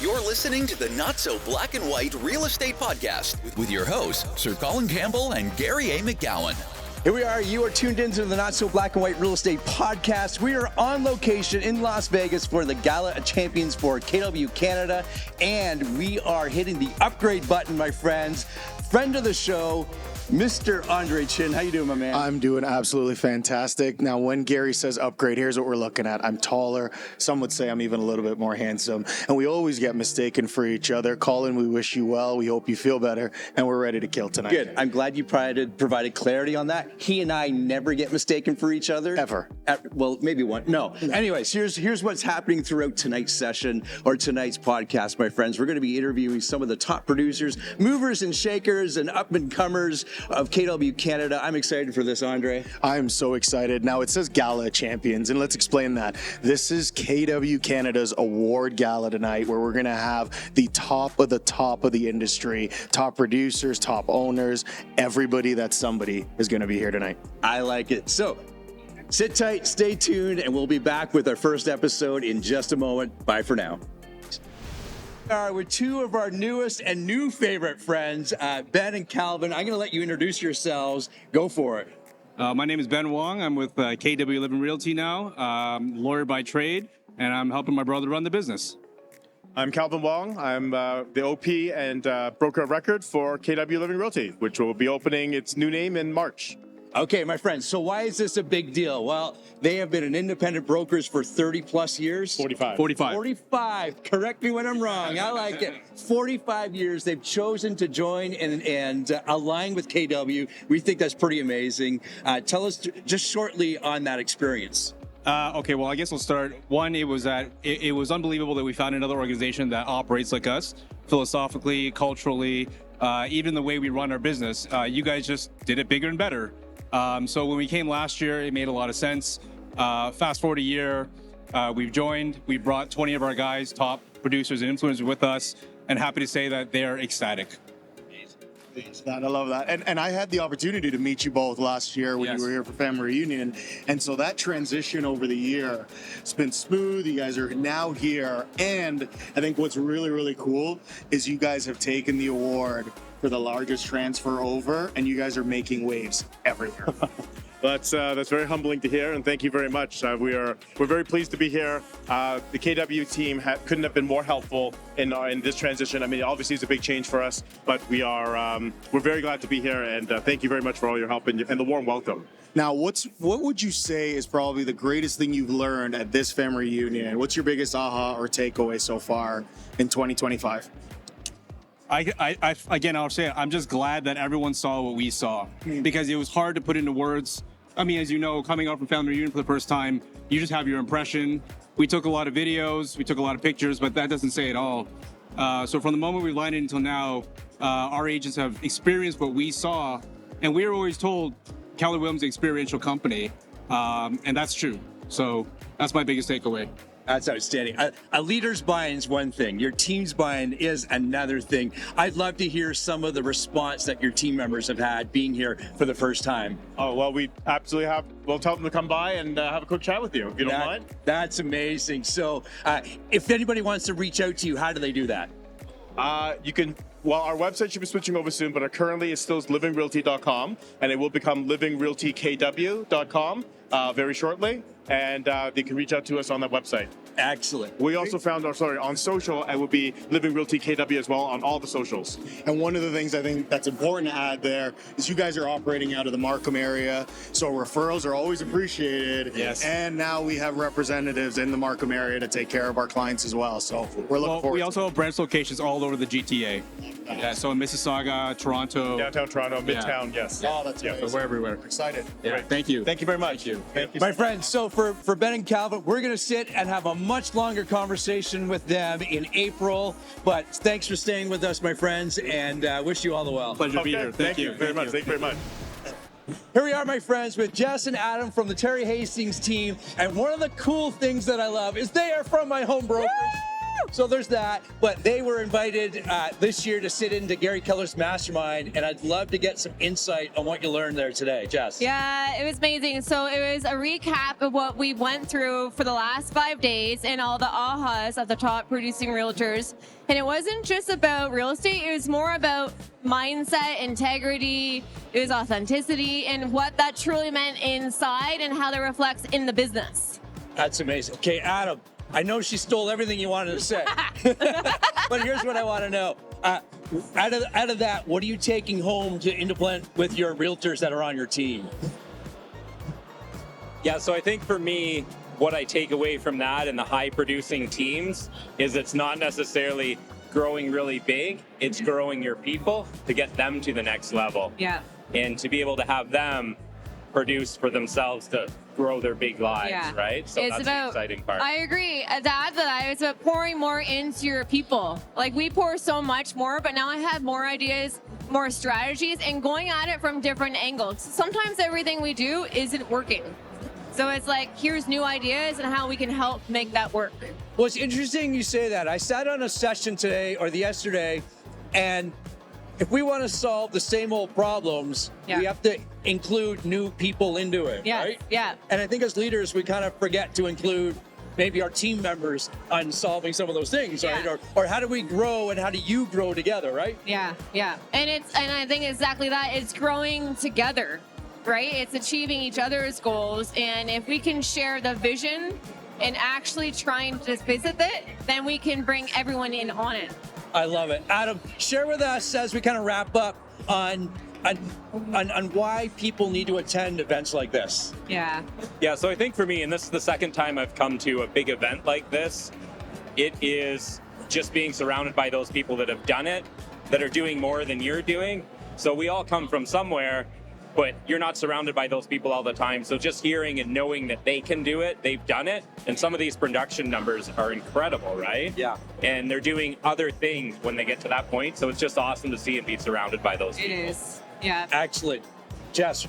You're listening to the Not So Black and White Real Estate Podcast with your hosts, Sir Colin Campbell and Gary A. McGowan. Here we are. You are tuned into the Not So Black and White Real Estate Podcast. We are on location in Las Vegas for the Gala Champions for KW Canada, and we are hitting the upgrade button, my friends. Friend of the show, Mr. Andre Chin. How you doing, my man? I'm doing absolutely fantastic. Now, when Gary says upgrade, here's what we're looking at. I'm taller. Some would say I'm even a little bit more handsome. And we always get mistaken for each other. Colin, we wish you well. We hope you feel better. And we're ready to kill tonight. Good. I'm glad you provided clarity on that. He and I never get mistaken for each other. Ever. Well, maybe one. No. Anyways, here's what's happening throughout tonight's session or tonight's podcast, my friends. We're going to be interviewing some of the top producers, movers and shakers, and up-and-comers of KW Canada. I'm excited for this, Andre. I'm so excited. Now, it says Gala Champions, and let's explain that. This is KW Canada's award gala tonight, where we're going to have the top of the industry, top producers, top owners, everybody that's somebody is going to be here tonight. I like it. So, sit tight, stay tuned, and we'll be back with our first episode in just a moment. Bye for now. With two of our newest and new favorite friends, Ben and Calvin. I'm going to let you introduce yourselves. Go for it. My name is Ben Wong. I'm with KW Living Realty now, lawyer by trade, and I'm helping my brother run the business. I'm Calvin Wong. I'm the OP and broker of record for KW Living Realty, which will be opening its new name in March. Okay, my friends, so why is this a big deal? Well, they have been an independent brokers for 30 plus years. 45. Correct me when I'm wrong. I like it. 45 years. They've chosen to join and align with KW. We think that's pretty amazing. Tell us just shortly on that experience. Okay, well, I guess we'll start. One, it was unbelievable that we found another organization that operates like us, philosophically, culturally, even the way we run our business. You guys just did it bigger and better. So when we came last year, it made a lot of sense. Fast forward a year, we've joined. We brought 20 of our guys, top producers and influencers with us, and happy to say that they're ecstatic. I love that. And I had the opportunity to meet you both last year when Yes. you were here for family reunion. And so that transition over the year has been smooth. You guys are now here. And I think what's really, really cool is you guys have taken the award for the largest transfer over, and you guys are making waves everywhere. That's very humbling to hear, and thank you very much. We're very pleased to be here. The KW team couldn't have been more helpful in this transition. I mean, obviously it's a big change for us, but we're very glad to be here, and thank you very much for all your help and the warm welcome. Now, what would you say is probably the greatest thing you've learned at this family reunion? What's your biggest aha or takeaway so far in 2025? Again, I'll say I'm just glad that everyone saw what we saw, because it was hard to put into words. I mean, as you know, coming out from family reunion for the first time, you just have your impression. We took a lot of videos, we took a lot of pictures, but that doesn't say it all. So from the moment we landed until now, our agents have experienced what we saw, and we were always told Keller Williams is an experiential company, and that's true. So that's my biggest takeaway. That's outstanding. A leader's buy-in is one thing. Your team's buy-in is another thing. I'd love to hear some of the response that your team members have had being here for the first time. Oh, well, we absolutely have. We'll tell them to come by and have a quick chat with you, if you don't mind. That's amazing. So if anybody wants to reach out to you, how do they do that? You can. Well, our website should be switching over soon, but currently it still is livingrealty.com, and it will become livingrealtykw.com very shortly, and they can reach out to us on that website. Excellent. We also found on social, it would be Living Realty KW as well on all the socials. And one of the things I think that's important to add there is you guys are operating out of the Markham area, so referrals are always appreciated. Yes. And now we have representatives in the Markham area to take care of our clients as well. So we're looking forward we to also have branch locations all over the GTA. Yeah, so in Mississauga, Toronto. Downtown Toronto, Midtown, yes. Oh, that's amazing. So we're everywhere. Excited. Yeah, thank you. Thank you very much. Thank you. My friends, so for Ben and Calvin, we're going to sit and have a much longer conversation with them in April. But thanks for staying with us, my friends, and wish you all the well. Pleasure to be here. Thank you very much. Thank you very much. Here we are, my friends, with Jess and Adam from the Terry Hastings team. And one of the cool things that I love is they are from my home brokers. So there's that, but they were invited this year to sit into Gary Keller's mastermind, and I'd love to get some insight on what you learned there today. Jess. Yeah, it was amazing. So it was a recap of what we went through for the last 5 days and all the ahas of the top producing realtors. And it wasn't just about real estate, it was more about mindset, integrity, it was authenticity, and what that truly meant inside and how that reflects in the business. That's amazing. Okay, Adam, I know she stole everything you wanted to say, but here's what I want to know. Out of that, what are you taking home to implement with your realtors that are on your team? Yeah, so I think for me, what I take away from that and the high producing teams is it's not necessarily growing really big, it's growing your people to get them to the next level. Yeah. And to be able to have them produce for themselves to grow their big lives, Yeah. right? So It's that's about, the exciting part. I agree. To add to that, it's about pouring more into your people. Like we pour so much more, but now I have more ideas, more strategies, and going at it from different angles. Sometimes everything we do isn't working. So it's like, here's new ideas and how we can help make that work. Well, it's interesting you say that. I sat on a session today or yesterday, and if we want to solve the same old problems, we have to include new people into it, right? Yeah. And I think as leaders, we kind of forget to include maybe our team members on solving some of those things, right? Or how do we grow and how do you grow together, right? Yeah. And I think exactly that. It's growing together, right? It's achieving each other's goals. And if we can share the vision and actually trying to visit it, then we can bring everyone in on it. I love it. Adam, share with us as we kind of wrap up on why people need to attend events like this. Yeah. Yeah, so I think for me, and this is the second time I've come to a big event like this, it is just being surrounded by those people that have done it, that are doing more than you're doing. So we all come from somewhere, but you're not surrounded by those people all the time. So just hearing and knowing that they can do it, they've done it. And some of these production numbers are incredible, right? Yeah. And they're doing other things when they get to that point. So it's just awesome to see and be surrounded by those people. It is. Yeah. Excellent. Jess,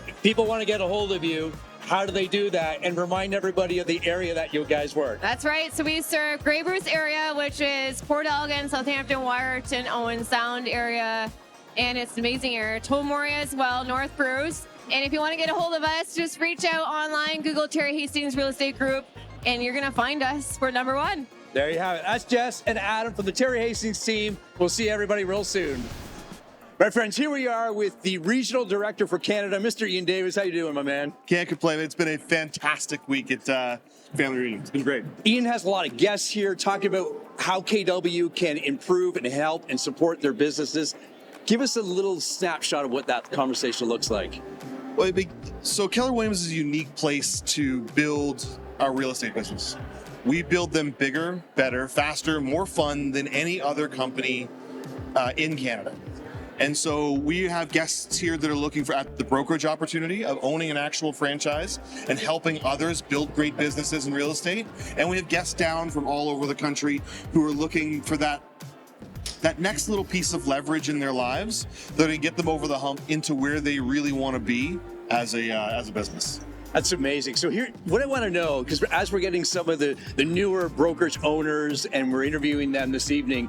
if people want to get a hold of you, how do they do that? And remind everybody of the area that you guys work. That's right. So we serve Grey Bruce area, which is Port Elgin, Southampton, Wyerton, Owen Sound area. And it's an amazing area. Tobermory as well, North Bruce. And if you want to get a hold of us, just reach out online, Google Terry Hastings Real Estate Group, and you're going to find us. We're number one. There you have it. That's Jess and Adam from the Terry Hastings team. We'll see everybody real soon. My friends, here we are with the Regional Director for Canada, Mr. Ian Davis. How you doing, my man? Can't complain. It's been a fantastic week at Family Reunion. It's been great. Ian has a lot of guests here talking about how KW can improve and help and support their businesses. Give us a little snapshot of what that conversation looks like. Well, so Keller Williams is a unique place to build our real estate business. We build them bigger, better, faster, more fun than any other company in Canada. And so we have guests here that are looking for the brokerage opportunity of owning an actual franchise and helping others build great businesses in real estate. And we have guests down from all over the country who are looking for that next little piece of leverage in their lives that can get them over the hump into where they really want to be as a business. That's amazing. So here, what I want to know, because as we're getting some of the newer brokerage owners and we're interviewing them this evening,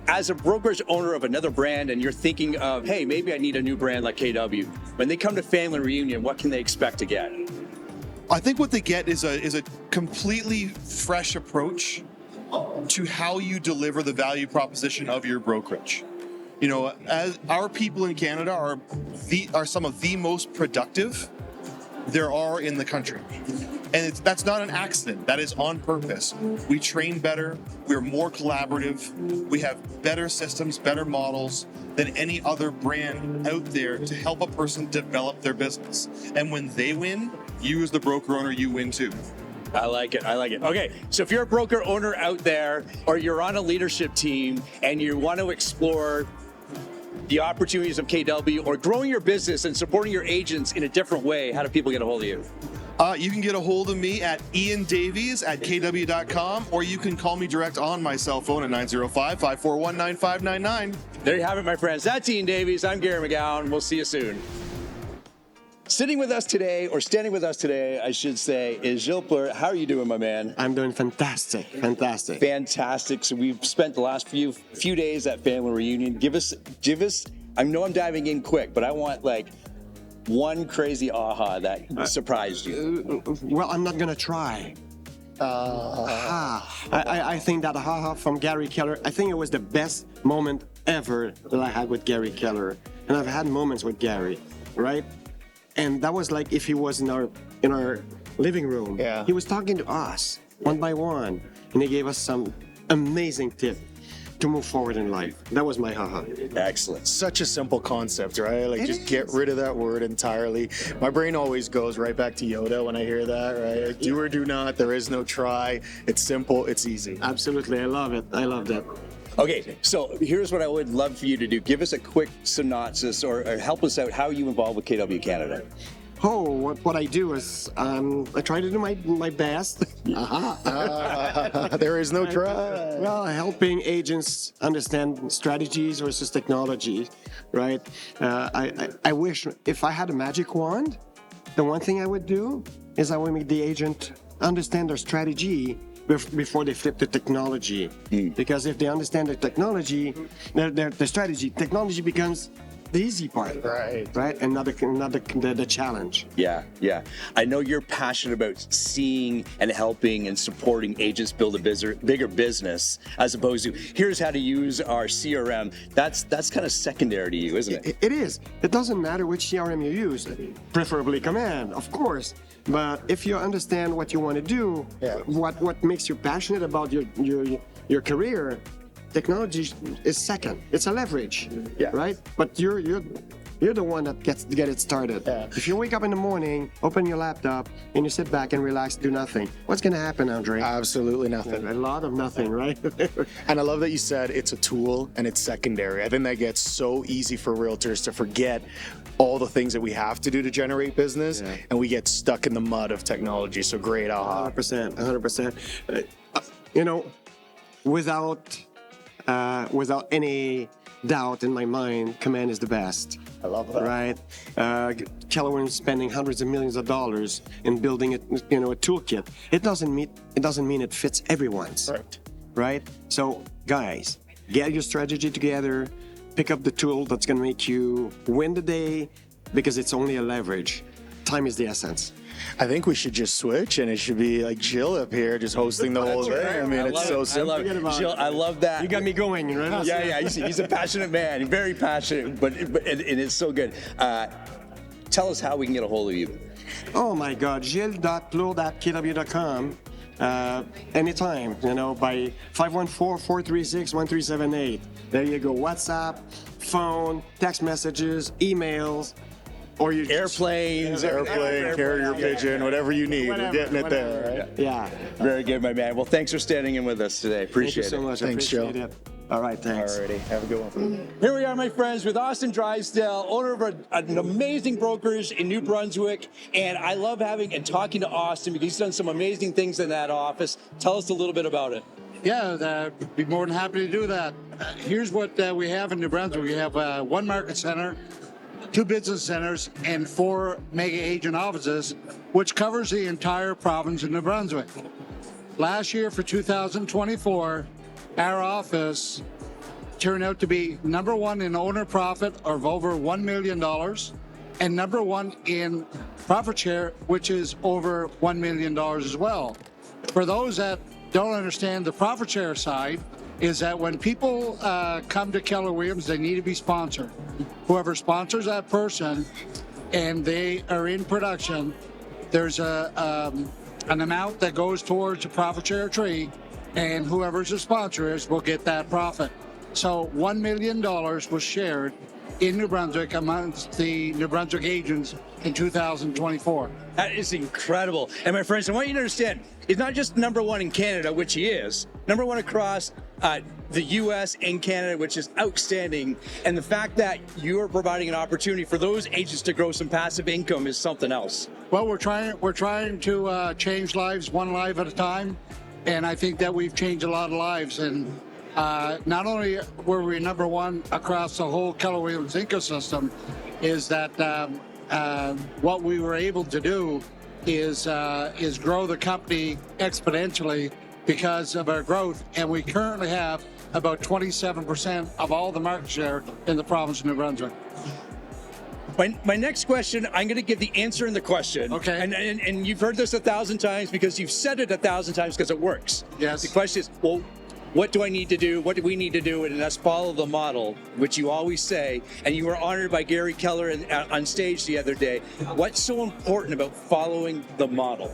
as a brokerage owner of another brand and you're thinking of, hey, maybe I need a new brand like KW, when they come to Family Reunion, what can they expect to get? I think what they get is a completely fresh approach to how you deliver the value proposition of your brokerage. You know, as our people in Canada are some of the most productive there are in the country. And that's not an accident. That is on purpose. We train better. We're more collaborative. We have better systems, better models than any other brand out there to help a person develop their business. And when they win, you as the broker owner, you win too. I like it. Okay, so if you're a broker owner out there or you're on a leadership team and you want to explore the opportunities of KW or growing your business and supporting your agents in a different way, how do people get a hold of you? You can get a hold of me at iandavies@kw.com, or you can call me direct on my cell phone at 905-541-9599. There you have it, my friends. That's Ian Davies. I'm Gary McGowan. We'll see you soon. Sitting with us today, or standing with us today, I should say, is Gilles Pleur. How are you doing, my man? I'm doing fantastic. Fantastic. So we've spent the last few days at family reunion. Give us. I know I'm diving in quick, but I want like one crazy aha that surprised you. Well, I'm not gonna try. I think that aha from Gary Keller, I think it was the best moment ever that I had with Gary Keller. And I've had moments with Gary, right? And that was like if he was in our living room. Yeah. He was talking to us one by one, and he gave us some amazing tips to move forward in life. That was my haha. Excellent. Such a simple concept, right? Like, just get rid of that word entirely. My brain always goes right back to Yoda when I hear that, right? Like, do or do not, there is no try. It's simple, it's easy. Absolutely, I love it. I love that. Okay, so here's what I would love for you to do. Give us a quick synopsis or help us out how you involved with KW Canada. Oh, what I do is I try to do my best. There is no try. Well, helping agents understand strategies versus technology, right? I wish if I had a magic wand, the one thing I would do is I would make the agent understand their strategy before they flip to technology. Because if they understand the technology, the strategy, technology becomes the easy part, right? And not the challenge. Yeah. I know you're passionate about seeing and helping and supporting agents build a bigger business, as opposed to here's how to use our CRM. That's kind of secondary to you, isn't it? It is. It doesn't matter which CRM you use, preferably Command, of course. But if you understand what you want to do, what makes you passionate about your career, technology is second. It's a leverage, right? But you're the one that gets to get it started. Yeah. If you wake up in the morning, open your laptop, and you sit back and relax, do nothing, what's going to happen, Andre? Absolutely nothing. A lot of nothing, right? And I love that you said it's a tool and it's secondary. I think that gets so easy for realtors to forget all the things that we have to do to generate business, and we get stuck in the mud of technology. So great, 100%. Without any doubt in my mind, Command is the best. I love that. Right? Keller Williams spending hundreds of millions of dollars in building a toolkit. It doesn't mean it fits everyone's. Right? So, guys, get your strategy together. Pick up the tool that's going to make you win the day, because it's only a leverage. Time is the essence. I think we should just switch, and it should be like Jill up here just hosting the whole thing. I mean, it's so simple. Jill, I love that. You got me going, right? Yeah. He's a passionate man. Very passionate, but it's so good. Tell us how we can get a hold of you. Oh my God, Gilles.Pleur.kw.com. Anytime, by 514-436-1378. There you go. WhatsApp, phone, text messages, emails, or you airplane, carrier pigeon, whatever you need. We're getting it there. Right? Yeah. Very good, my man. Well, thanks for standing in with us today. Appreciate it. Thank you so much. Thanks, Joe. It. All right, thanks. Alrighty, have a good one. Here we are, my friends, with Austin Drysdale, owner of an amazing brokerage in New Brunswick. And I love having and talking to Austin because he's done some amazing things in that office. Tell us a little bit about it. Yeah, be more than happy to do that. Here's what we have in New Brunswick. We have one market center, 2 business centers, and 4 mega agent offices, which covers the entire province of New Brunswick. Last year, for 2024, our office turned out to be number 1 in owner profit of over $1 million, and number 1 in profit share, which is over $1 million as well. For those that don't understand the profit share side, is that when people come to Keller Williams, they need to be sponsored. Whoever sponsors that person and they are in production, there's an amount that goes towards the profit share tree, and whoever's the sponsor is will get that profit. So $1 million was shared in New Brunswick amongst the New Brunswick agents in 2024. That is incredible. And my friends, I want you to understand, he's not just number 1 in Canada, which he is, number 1 across the U.S. and Canada, which is outstanding. And the fact that you are providing an opportunity for those agents to grow some passive income is something else. Well, we're trying to change lives one life at a time. And I think that we've changed a lot of lives. And not only were we number 1 across the whole Keller Williams ecosystem, is that what we were able to do is grow the company exponentially because of our growth, and we currently have about 27% of all the market share in the province of New Brunswick. My next question, I'm going to give the answer in the question. Okay. And you've heard this 1,000 times because you've said it 1,000 times because it works. Yes. The question is, well, what do I need to do? What do we need to do? And let's follow the model, which you always say. And you were honored by Gary Keller on stage the other day. What's so important about following the model?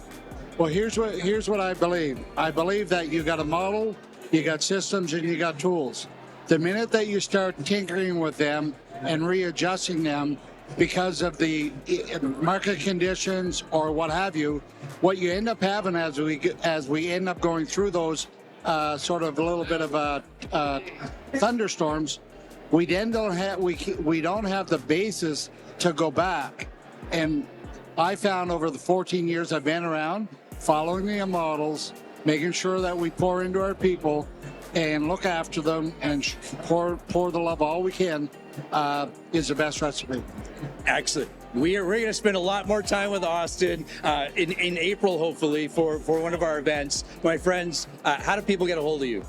Well, here's what I believe. I believe that you got a model, you got systems, and you got tools. The minute that you start tinkering with them and readjusting them because of the market conditions or what have you, what you end up having as we end up going through those sort of a little bit of thunderstorms, we don't have the basis to go back. And I found over the 14 years I've been around, following the models, making sure that we pour into our people and look after them and pour the love all we can is the best recipe. Excellent. We're going to spend a lot more time with Austin in April, hopefully, for one of our events. My friends, how do people get a hold of you?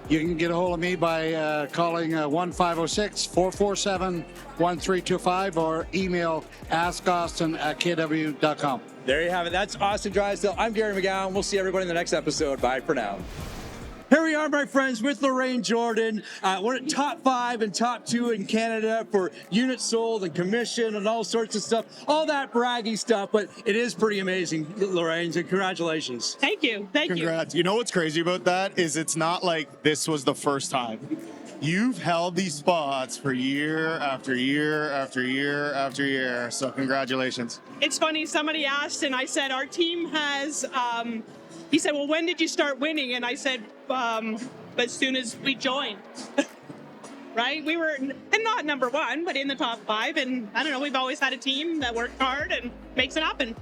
You can get a hold of me by calling 1-506-447-1325 or email askaustin@kw.com. There you have it. That's Austin Drysdale. I'm Gary McGowan. We'll see everybody in the next episode. Bye for now. Here we are, my friends, with Lorraine Jordan. We're at top 5 and top 2 in Canada for units sold and commission and all sorts of stuff. All that braggy stuff, but it is pretty amazing, Lorraine, so congratulations. Thank you. Thank you. Congrats. You know what's crazy about that is it's not like this was the first time. You've held these spots for year after year after year after year, so congratulations. It's funny, somebody asked, and I said, our team has... he said, well, when did you start winning? And I said, as soon as we joined. Right? We were not number 1, but in the top 5. And I don't know, we've always had a team that worked hard and makes it happen.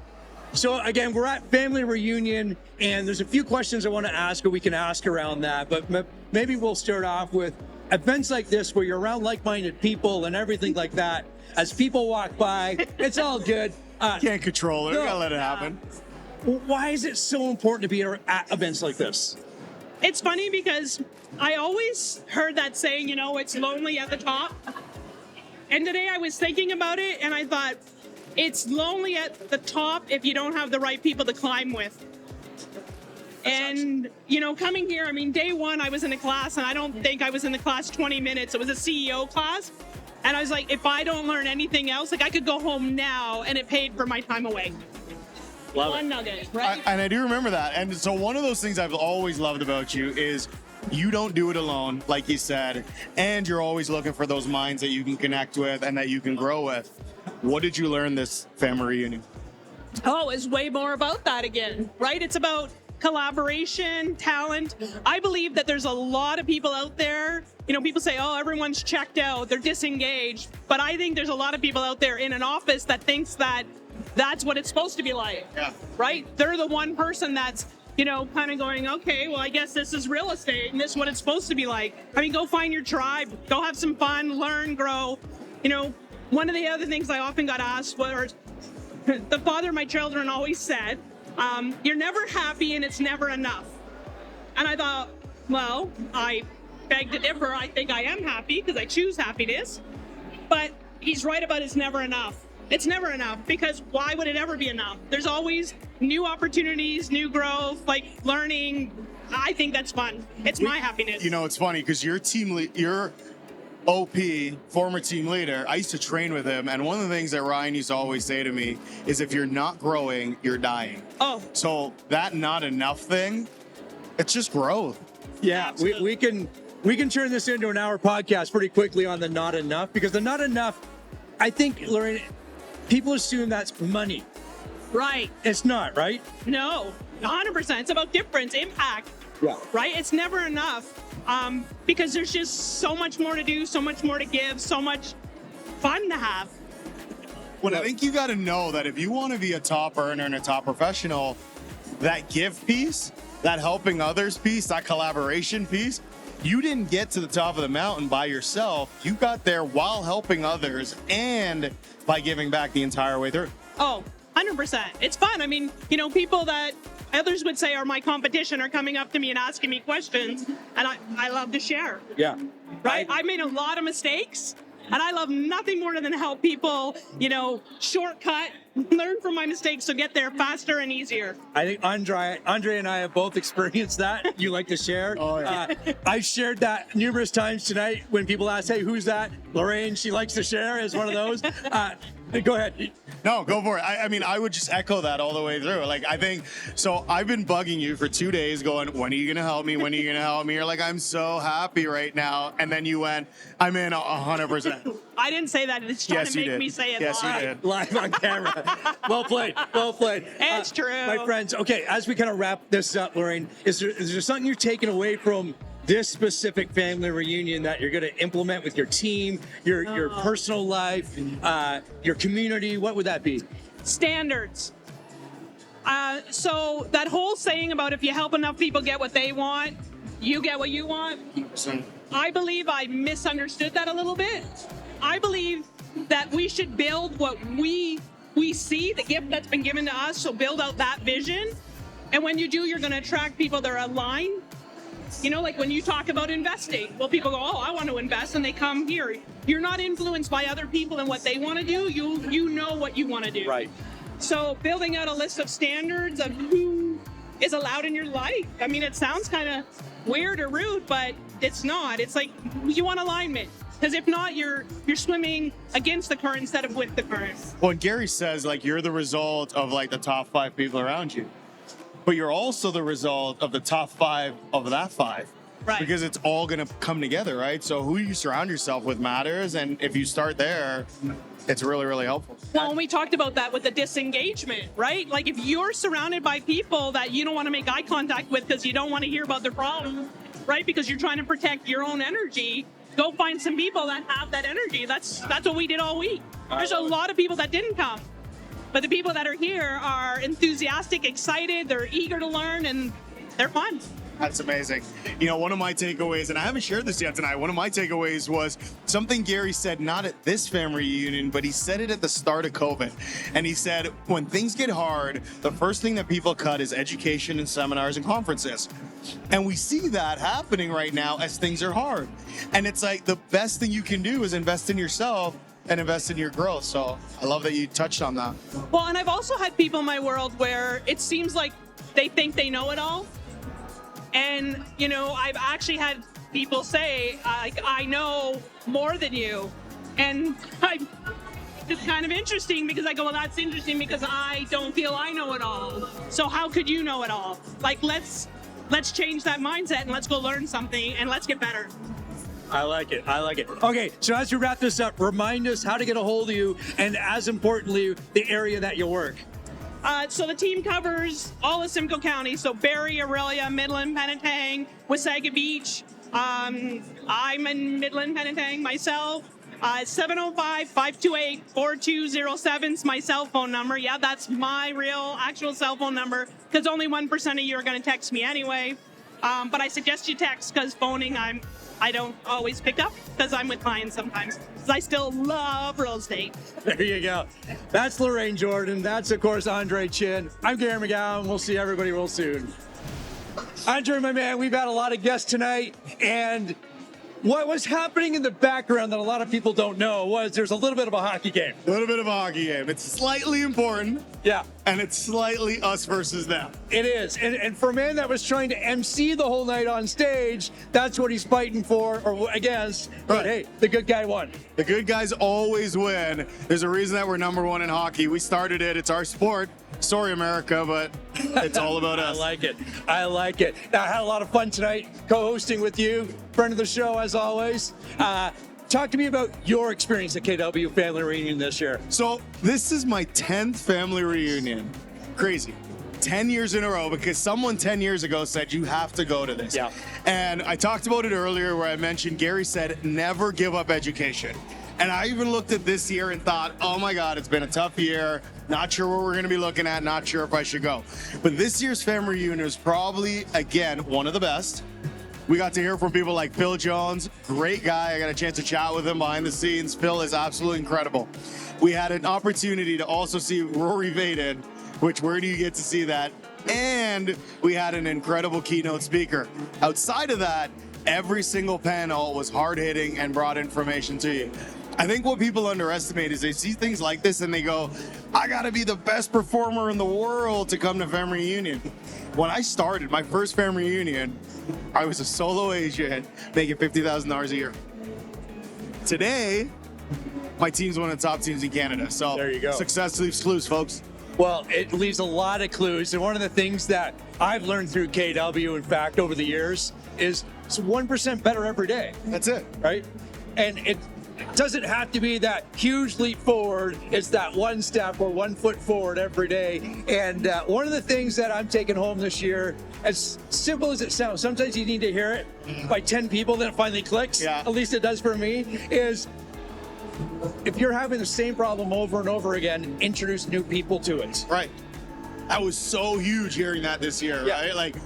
So again, we're at family reunion, and there's a few questions I want to ask, or we can ask around that. But maybe we'll start off with events like this where you're around like-minded people and everything like that. As people walk by, it's all good. Can't control it. We gotta let it happen. Why is it so important to be at events like this? It's funny because I always heard that saying, you know, it's lonely at the top. And today I was thinking about it and I thought, it's lonely at the top if you don't have the right people to climb with. And, you know, coming here, I mean, day 1 I was in a class and I don't think I was in the class 20 minutes. It was a CEO class. And I was like, if I don't learn anything else, like I could go home now and it paid for my time away. One nugget, right? And I do remember that. And so one of those things I've always loved about you is you don't do it alone, like you said, and you're always looking for those minds that you can connect with and that you can grow with. What did you learn this family reunion? Oh, it's way more about that again, right? It's about collaboration, talent. I believe that there's a lot of people out there. You know, people say, oh, everyone's checked out, they're disengaged. But I think there's a lot of people out there in an office that thinks that that's what it's supposed to be like, right? They're the one person that's, you know, kind of going, okay, well, I guess this is real estate and this is what it's supposed to be like. I mean, go find your tribe, go have some fun, learn, grow. You know, one of the other things I often got asked was, the father of my children always said, you're never happy and it's never enough. And I thought, well, I beg to differ. I think I am happy because I choose happiness. But he's right about it's never enough. It's never enough because why would it ever be enough? There's always new opportunities, new growth, like learning. I think that's fun. It's my happiness. You know, it's funny because your OP, former team leader, I used to train with him, and one of the things that Ryan used to always say to me is if you're not growing, you're dying. Oh. So that not enough thing, it's just growth. Yeah, we can turn this into an hour podcast pretty quickly on the not enough, because the not enough, I think, Lorraine, people assume that's money. Right. It's not, right? No, 100%. It's about difference, impact. Yeah. Right? It's never enough because there's just so much more to do, so much more to give, so much fun to have. Well, I think you got to know that if you want to be a top earner and a top professional, that give piece, that helping others piece, that collaboration piece, you didn't get to the top of the mountain by yourself. You got there while helping others and by giving back the entire way through. Oh, 100%. It's fun. I mean, people that others would say are my competition are coming up to me and asking me questions, and I love to share. Yeah. Right? I made a lot of mistakes, and I love nothing more than to help people, shortcut, learn from my mistakes, so get there faster and easier. I think Andre and I have both experienced that. You like to share. Oh, yeah. I've shared that numerous times tonight when people ask, hey, who's that? Lorraine, she likes to share, is one of those. Go ahead. No, go for it. I mean, I would just echo that all the way through. Like, I think, so I've been bugging you for 2 days going, when are you going to help me? When are you going to help me? You're like, I'm so happy right now. And then you went, I'm in 100%. I didn't say that. It's trying to make me say it yes, live. you did. Live on camera. Well played. Well played. It's true. My friends, okay, as we kind of wrap this up, Lorraine, is there something you're taking away from this specific family reunion that you're going to implement with your team, your personal life, your community? What would that be? Standards. So that whole saying about if you help enough people get what they want, you get what you want. I believe I misunderstood that a little bit. I believe that we should build what we see, the gift that's been given to us, so build out that vision. And when you do, you're going to attract people that are aligned. Like when you talk about investing, well, people go, oh, I want to invest, and they come here. You're not influenced by other people and what they want to do. You know what you want to do. Right. So building out a list of standards of who is allowed in your life. I mean, it sounds kind of weird or rude, but it's not. It's like you want alignment. Because if not, you're swimming against the current instead of with the current. Well, and Gary says, like, you're the result of, like, the top 5 people around you. But you're also the result of the top 5 of that 5. Right. Because it's all going to come together, right? So who you surround yourself with matters. And if you start there, it's really, really helpful. Well, and we talked about that with the disengagement, right? Like if you're surrounded by people that you don't want to make eye contact with because you don't want to hear about their problem, right? Because you're trying to protect your own energy, go find some people that have that energy. That's what we did all week. There's a lot of people that didn't come. But the people that are here are enthusiastic, excited, they're eager to learn, and they're fun. That's amazing. One of my takeaways, and I haven't shared this yet tonight, one of my takeaways was something Gary said, not at this family reunion, but he said it at the start of COVID. And he said, when things get hard, the first thing that people cut is education and seminars and conferences. And we see that happening right now as things are hard. And it's like the best thing you can do is invest in yourself and invest in your growth. So I love that you touched on that. Well, and I've also had people in my world where it seems like they think they know it all. And, I've actually had people say, I know more than you. And it's kind of interesting because I go, well, that's interesting because I don't feel I know it all. So how could you know it all? Like, let's change that mindset and let's go learn something and let's get better. I like it. Okay, so as we wrap this up, remind us how to get a hold of you and, as importantly, the area that you work. So the team covers all of Simcoe County, so Barrie, Aurelia, Midland, Penetang, Wasaga Beach. I'm in Midland, Penetang myself. 705-528-4207 is my cell phone number. Yeah, that's my real, actual cell phone number, because only 1% of you are going to text me anyway. But I suggest you text, because phoning, I don't always pick up because I'm with clients sometimes. Because I still love real estate. There you go. That's Lorraine Jordan. That's, of course, Andre Chin. I'm Gary McGowan. We'll see everybody real soon. Andre, my man, we've had a lot of guests tonight, and what was happening in the background that a lot of people don't know was there's a little bit of a hockey game. A little bit of a hockey game. It's slightly important. Yeah. And it's slightly us versus them. It is. And for a man that was trying to MC the whole night on stage, that's what he's fighting for or against. But hey, the good guy won. The good guys always win. There's a reason that we're #1 in hockey. We started it. It's our sport. Sorry, America, but it's all about us. I like it. Now, I had a lot of fun tonight co-hosting with you. Friend of the show, as always. Talk to me about your experience at KW Family Reunion this year. So this is my 10th family reunion. Crazy. 10 years in a row, because someone 10 years ago said you have to go to this. Yeah. And I talked about it earlier where I mentioned Gary said never give up education. And I even looked at this year and thought, oh my God, it's been a tough year. Not sure what we're going to be looking at. Not sure if I should go. But this year's family reunion is probably, again, one of the best. We got to hear from people like Phil Jones, great guy. I got a chance to chat with him behind the scenes. Phil is absolutely incredible. We had an opportunity to also see Rory Vaden, which where do you get to see that? And we had an incredible keynote speaker. Outside of that, every single panel was hard-hitting and brought information to you. I think what people underestimate is they see things like this and they go, I gotta be the best performer in the world to come to family reunion. When I started my first family reunion, I was a solo agent making $50,000 a year. Today, my team's one of the top teams in Canada. So there you go. Success leaves clues, folks. Well, it leaves a lot of clues. And one of the things that I've learned through KW, in fact, over the years, is it's 1% better every day. That's it. Right? And it doesn't have to be that huge leap forward. It's that one step or 1 foot forward every day. And one of the things that I'm taking home this year, as simple as it sounds, sometimes you need to hear it by 10 people, then it finally clicks. Yeah. At least it does for me, is if you're having the same problem over and over again, introduce new people to it. Right. That was so huge hearing that this year, Yeah. right? Like,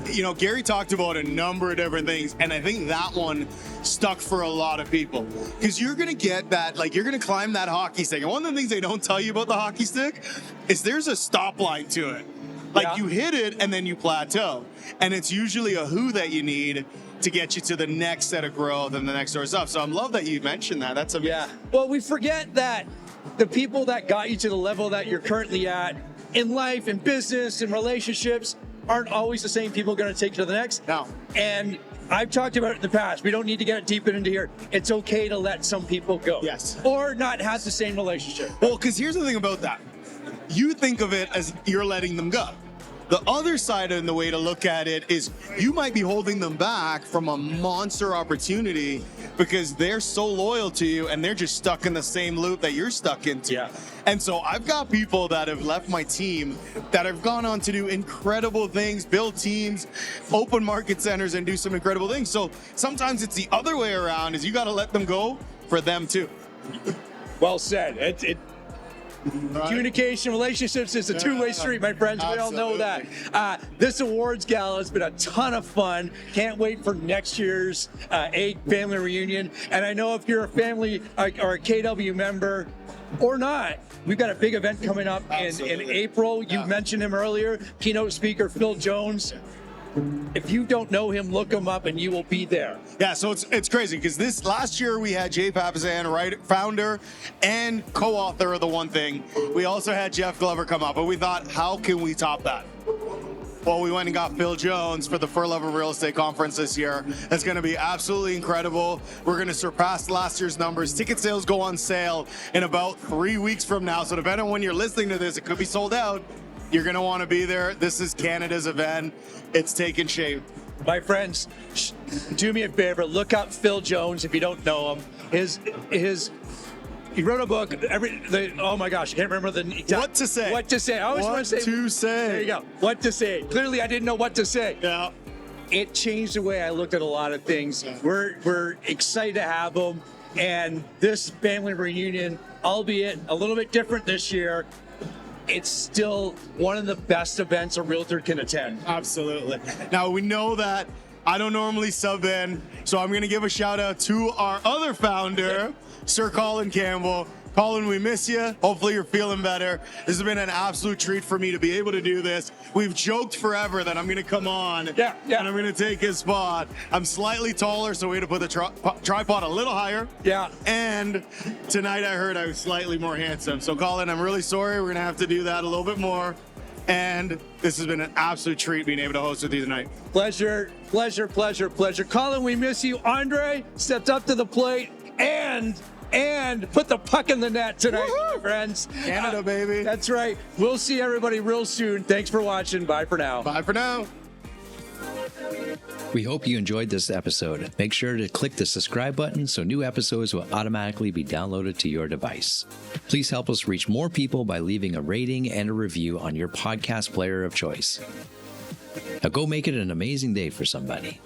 you know, Gary talked about a number of different things, and I think that one stuck for a lot of people. Because you're going to get that, like, you're going to climb that hockey stick. And one of the things they don't tell you about the hockey stick is there's a stop line to it. Like, you hit it, and then you plateau. And it's usually a who that you need to get you to the next set of growth and the next sort of stuff. So I love that you mentioned that. That's amazing. Yeah. Well, we forget that the people that got you to the level that you're currently at in life, in business, in relationships, aren't always the same people going to take you to the next. No. And I've talked about it in the past. We don't need to get it deep into here. It's okay to let some people go. Yes. Or not have the same relationship. Well, because here's the thing about that. You think of it as you're letting them go. The other side and the way to look at it is you might be holding them back from a monster opportunity because they're so loyal to you and they're just stuck in the same loop that you're stuck into. Yeah. And so I've got people that have left my team that have gone on to do incredible things, build teams, open market centers, and do some incredible things. So sometimes it's the other way around, is you got to let them go for them too. Well said. Communication, relationships is a two-way street, my friends. We all know that. This awards gala has been a ton of fun. Can't wait for next year's family reunion. And I know if you're a family or a KW member or not, we've got a big event coming up in April. You mentioned him earlier, keynote speaker Phil Jones. If you don't know him, look him up and you will be there. Yeah, so it's crazy because this last year we had Jay Papasan, founder and co-author of The One Thing. We also had Jeff Glover come up, but we thought, how can we top that? Well, we went and got Phil Jones for the For Love of Real Estate Conference this year. It's going to be absolutely incredible. We're going to surpass last year's numbers. Ticket sales go on sale in about 3 weeks from now. So depending on when you're listening to this, it could be sold out. You're going to want to be there. This is Canada's event. It's taking shape. My friends, do me a favor. Look up Phil Jones if you don't know him. He wrote a book. Oh my gosh, I can't remember the exact. What to say? What to say? I always want to say. There you go. What to say? Clearly, I didn't know what to say. Yeah. It changed the way I looked at a lot of things. We're excited to have him, and this family reunion, albeit a little bit different this year, it's still one of the best events a realtor can attend. Absolutely. Now, we know that I don't normally sub in, so I'm going to give a shout out to our other founder, Sir Colin Campbell. Colin, we miss you. Hopefully you're feeling better. This has been an absolute treat for me to be able to do this. We've joked forever that I'm going to come on and I'm going to take his spot. I'm slightly taller, so we had to put the tripod a little higher. Yeah. And tonight I heard I was slightly more handsome. So Colin, I'm really sorry. We're going to have to do that a little bit more. And this has been an absolute treat being able to host with you tonight. Pleasure. Colin, we miss you. Andre stepped up to the plate and put the puck in the net tonight, my friends. Canada, baby. That's right. We'll see everybody real soon. Thanks for watching. Bye for now. Bye for now. We hope you enjoyed this episode. Make sure to click the subscribe button so new episodes will automatically be downloaded to your device. Please help us reach more people by leaving a rating and a review on your podcast player of choice. Now go make it an amazing day for somebody.